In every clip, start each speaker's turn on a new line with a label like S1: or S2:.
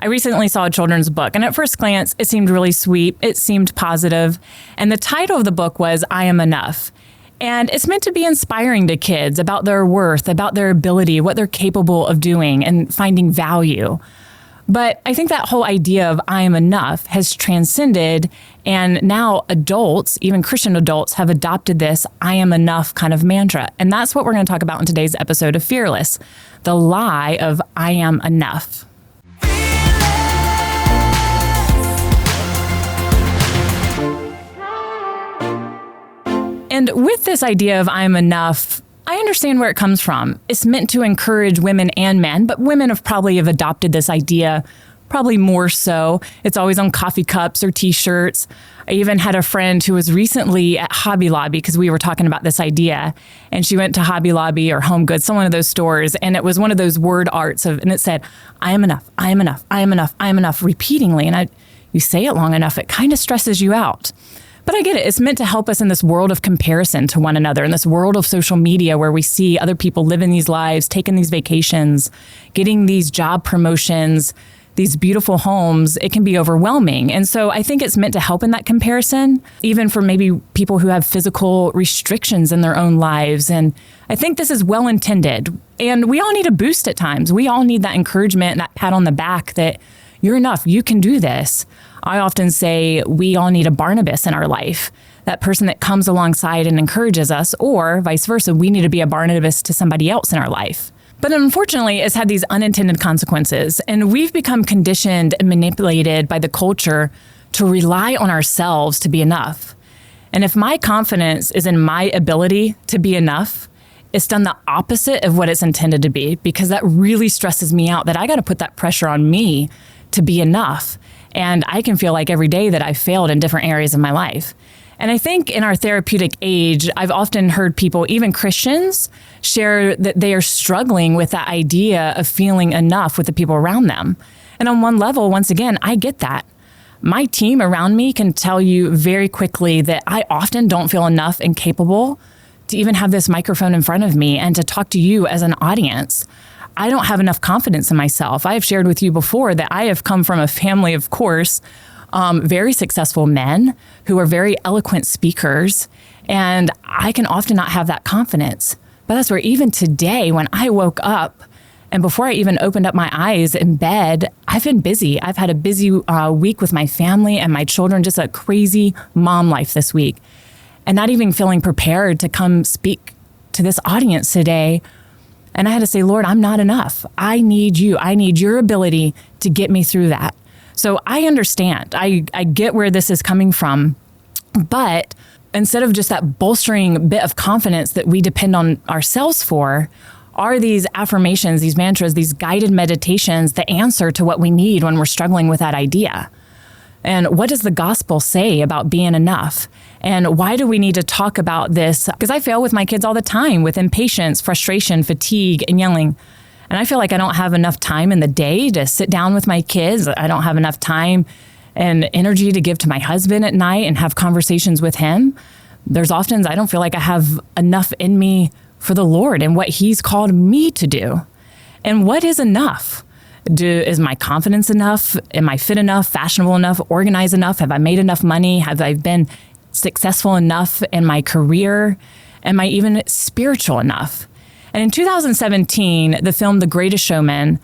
S1: I recently saw a children's book, and at first glance, it seemed really sweet. It seemed positive. And the title of the book was I Am Enough. And it's meant to be inspiring to kids about their worth, about their ability, what they're capable of doing and finding value. But I think that whole idea of I am enough has transcended, and now adults, even Christian adults, have adopted this I am enough kind of mantra. And that's what we're going to talk about in today's episode of Fearless, the lie of I am enough. And with this idea of I am enough, I understand where it comes from. It's meant to encourage women and men, but women have adopted this idea, probably more so. It's always on coffee cups or t-shirts. I even had a friend who was recently at Hobby Lobby because we were talking about this idea, and she went to Hobby Lobby or Home Goods, some one of those stores, and it was one of those word arts and it said, I am enough, I am enough, I am enough, I am enough, repeatedly. And you say it long enough, it kind of stresses you out. But I get it. It's meant to help us in this world of comparison to one another, in this world of social media where we see other people living these lives, taking these vacations, getting these job promotions, these beautiful homes. It can be overwhelming. And so I think it's meant to help in that comparison, even for maybe people who have physical restrictions in their own lives. And I think this is well intended. And we all need a boost at times. We all need that encouragement and that pat on the back that you're enough, you can do this. I often say we all need a Barnabas in our life, that person that comes alongside and encourages us, or vice versa, we need to be a Barnabas to somebody else in our life. But unfortunately, it's had these unintended consequences, and we've become conditioned and manipulated by the culture to rely on ourselves to be enough. And if my confidence is in my ability to be enough, it's done the opposite of what it's intended to be, because that really stresses me out, that I got to put that pressure on me to be enough. And I can feel like every day that I've failed in different areas of my life. And I think in our therapeutic age, I've often heard people, even Christians, share that they are struggling with that idea of feeling enough with the people around them. And on one level, once again, I get that. My team around me can tell you very quickly that I often don't feel enough and capable to even have this microphone in front of me and to talk to you as an audience. I don't have enough confidence in myself. I have shared with you before that I have come from a family, of course, very successful men who are very eloquent speakers, and I can often not have that confidence. But that's where even today, when I woke up and before I even opened up my eyes in bed, I've been busy. I've had a busy week with my family and my children, just a crazy mom life this week, and not even feeling prepared to come speak to this audience today. And I had to say, Lord, I'm not enough. I need you. I need your ability to get me through that. So I understand. I get where this is coming from. But instead of just that bolstering bit of confidence that we depend on ourselves for, are these affirmations, these mantras, these guided meditations the answer to what we need when we're struggling with that idea? And what does the gospel say about being enough? And why do we need to talk about this? Because I fail with my kids all the time with impatience, frustration, fatigue, and yelling. And I feel like I don't have enough time in the day to sit down with my kids. I don't have enough time and energy to give to my husband at night and have conversations with him. There's often I don't feel like I have enough in me for the Lord and what he's called me to do. And what is enough? Is my confidence enough? Am I fit enough, fashionable enough, organized enough? Have I made enough money? Have I been successful enough in my career? Am I even spiritual enough? And in 2017, the film The Greatest Showman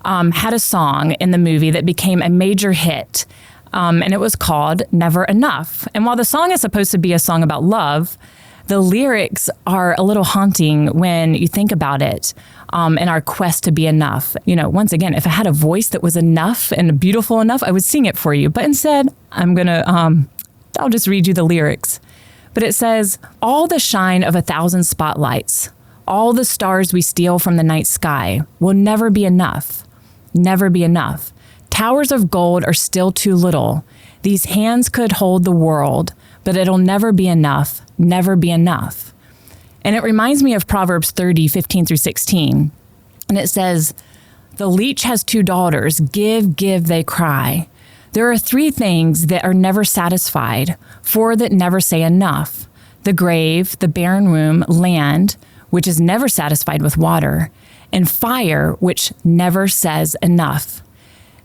S1: had a song in the movie that became a major hit, and it was called Never Enough. And while the song is supposed to be a song about love, the lyrics are a little haunting when you think about it, in our quest to be enough. You know, once again, if I had a voice that was enough and beautiful enough, I would sing it for you. But instead, I'll just read you the lyrics. But it says, all the shine of 1,000 spotlights, all the stars we steal from the night sky will never be enough, never be enough. Towers of gold are still too little. These hands could hold the world, but it'll never be enough, never be enough. And it reminds me of Proverbs 30:15-16. And it says, the leech has 2 daughters, give, give, they cry. There are 3 things that are never satisfied, 4 that never say enough. The grave, the barren womb, land, which is never satisfied with water, and fire, which never says enough.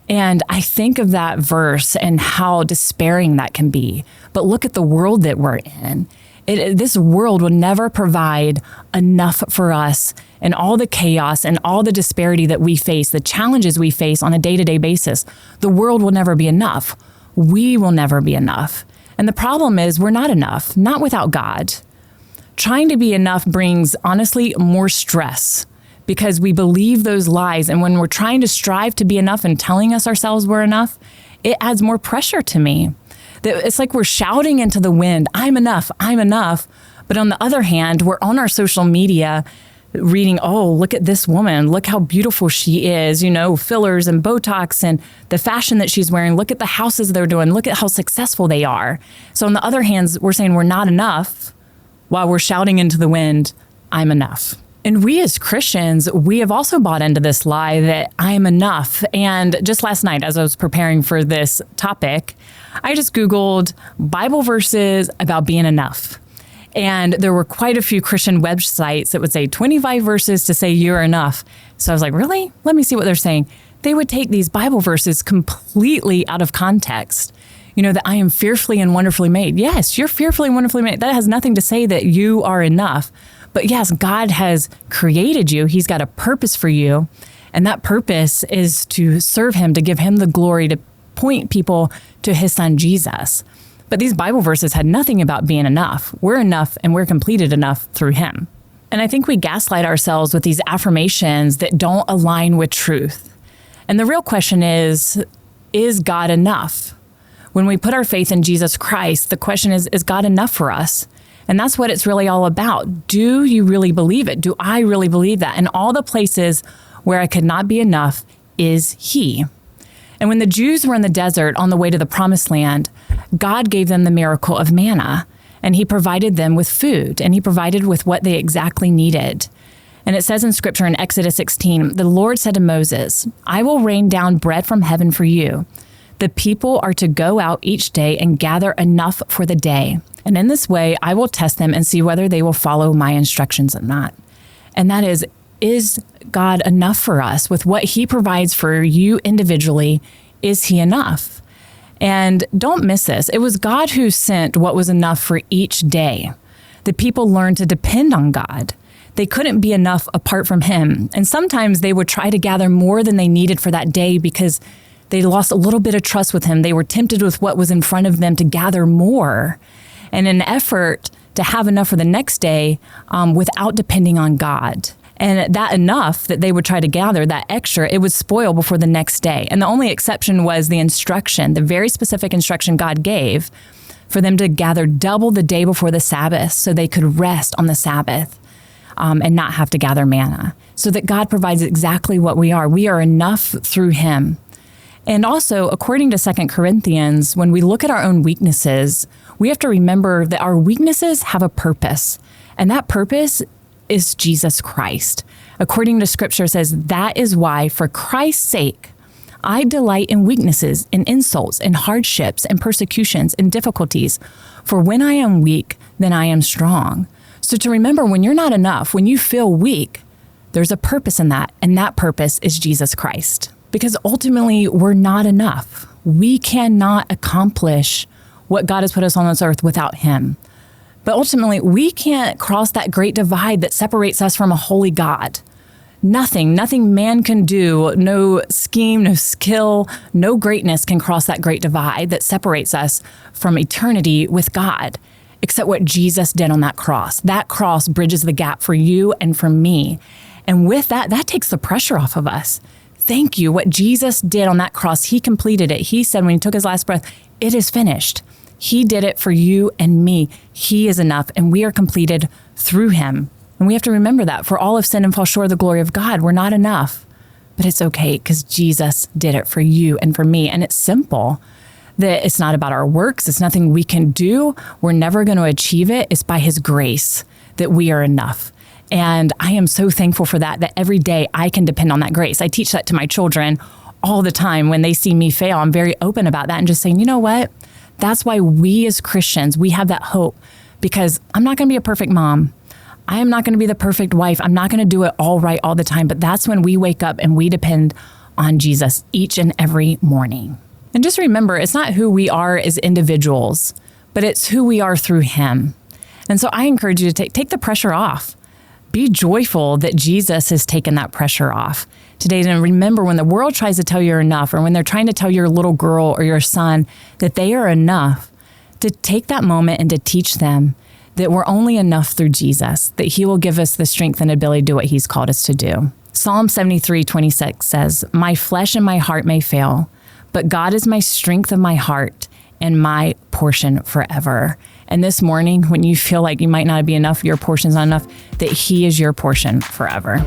S1: And I think of that verse and how despairing that can be. But look at the world that we're in. This world will never provide enough for us, and all the chaos and all the disparity that we face, the challenges we face on a day-to-day basis. The world will never be enough. We will never be enough. And the problem is we're not enough, not without God. Trying to be enough brings, honestly, more stress because we believe those lies. And when we're trying to strive to be enough and telling us ourselves we're enough, it adds more pressure to me. It's like we're shouting into the wind, I'm enough, I'm enough. But on the other hand, we're on our social media reading, oh, look at this woman, look how beautiful she is, fillers and Botox and the fashion that she's wearing, look at the houses they're doing, look at how successful they are. So on the other hand, we're saying we're not enough while we're shouting into the wind, I'm enough. And we as Christians, we have also bought into this lie that I'm enough. And just last night, as I was preparing for this topic, I just Googled Bible verses about being enough. And there were quite a few Christian websites that would say 25 verses to say you're enough. So I was like, really? Let me see what they're saying. They would take these Bible verses completely out of context. That I am fearfully and wonderfully made. Yes, you're fearfully and wonderfully made. That has nothing to say that you are enough. But yes, God has created you. He's got a purpose for you. And that purpose is to serve him, to give him the glory, to point people to his son, Jesus. But these Bible verses had nothing about being enough. We're enough and we're completed enough through him. And I think we gaslight ourselves with these affirmations that don't align with truth. And the real question is God enough? When we put our faith in Jesus Christ, the question is God enough for us? And that's what it's really all about. Do you really believe it? Do I really believe that? And all the places where I could not be enough is he. And when the Jews were in the desert on the way to the promised land, God gave them the miracle of manna, and he provided them with food, and he provided with what they exactly needed. And it says in scripture in Exodus 16, the Lord said to Moses, I will rain down bread from heaven for you. The people are to go out each day and gather enough for the day. And in this way, I will test them and see whether they will follow my instructions or not. And that is God enough for us? With what he provides for you individually, is he enough? And don't miss this. It was God who sent what was enough for each day. The people learned to depend on God. They couldn't be enough apart from him. And sometimes they would try to gather more than they needed for that day because they lost a little bit of trust with him. They were tempted with what was in front of them to gather more. And in an effort to have enough for the next day without depending on God. And that enough that they would try to gather, that extra, it would spoil before the next day. And the only exception was the instruction, the very specific instruction God gave for them to gather double the day before the Sabbath so they could rest on the Sabbath and not have to gather manna. So that God provides exactly what we are. We are enough through him. And also, according to 2 Corinthians, when we look at our own weaknesses, we have to remember that our weaknesses have a purpose. And that purpose is Jesus Christ. According to scripture, it says, that is why, for Christ's sake, I delight in weaknesses, in insults, in hardships, and persecutions, and difficulties. For when I am weak, then I am strong. So to remember, when you're not enough, when you feel weak, there's a purpose in that, and that purpose is Jesus Christ. Because ultimately, we're not enough. We cannot accomplish what God has put us on this earth without him. But ultimately, we can't cross that great divide that separates us from a holy God. Nothing man can do, no scheme, no skill, no greatness can cross that great divide that separates us from eternity with God, except what Jesus did on that cross. That cross bridges the gap for you and for me. And with that takes the pressure off of us. Thank you. What Jesus did on that cross, he completed it. He said when he took his last breath, it is finished. He did it for you and me. He is enough, and we are completed through him. And we have to remember that. For all have sinned and fall short of the glory of God. We're not enough. But it's okay because Jesus did it for you and for me. And it's simple. That it's not about our works. It's nothing we can do. We're never going to achieve it. It's by his grace that we are enough. And I am so thankful for that every day I can depend on that grace. I teach that to my children all the time. When they see me fail, I'm very open about that and just saying, you know what? That's why we as Christians, we have that hope, because I'm not going to be a perfect mom. I am not going to be the perfect wife. I'm not going to do it all right all the time. But that's when we wake up and we depend on Jesus each and every morning. And just remember, it's not who we are as individuals, but it's who we are through him. And so I encourage you to take the pressure off. Be joyful that Jesus has taken that pressure off today. And remember, when the world tries to tell you you're enough, or when they're trying to tell your little girl or your son that they are enough, to take that moment and to teach them that we're only enough through Jesus, that he will give us the strength and ability to do what he's called us to do. Psalm 73:26 says, "My flesh and my heart may fail, but God is my strength of my heart and my portion forever." And this morning, when you feel like you might not be enough, your portion's not enough, that he is your portion forever.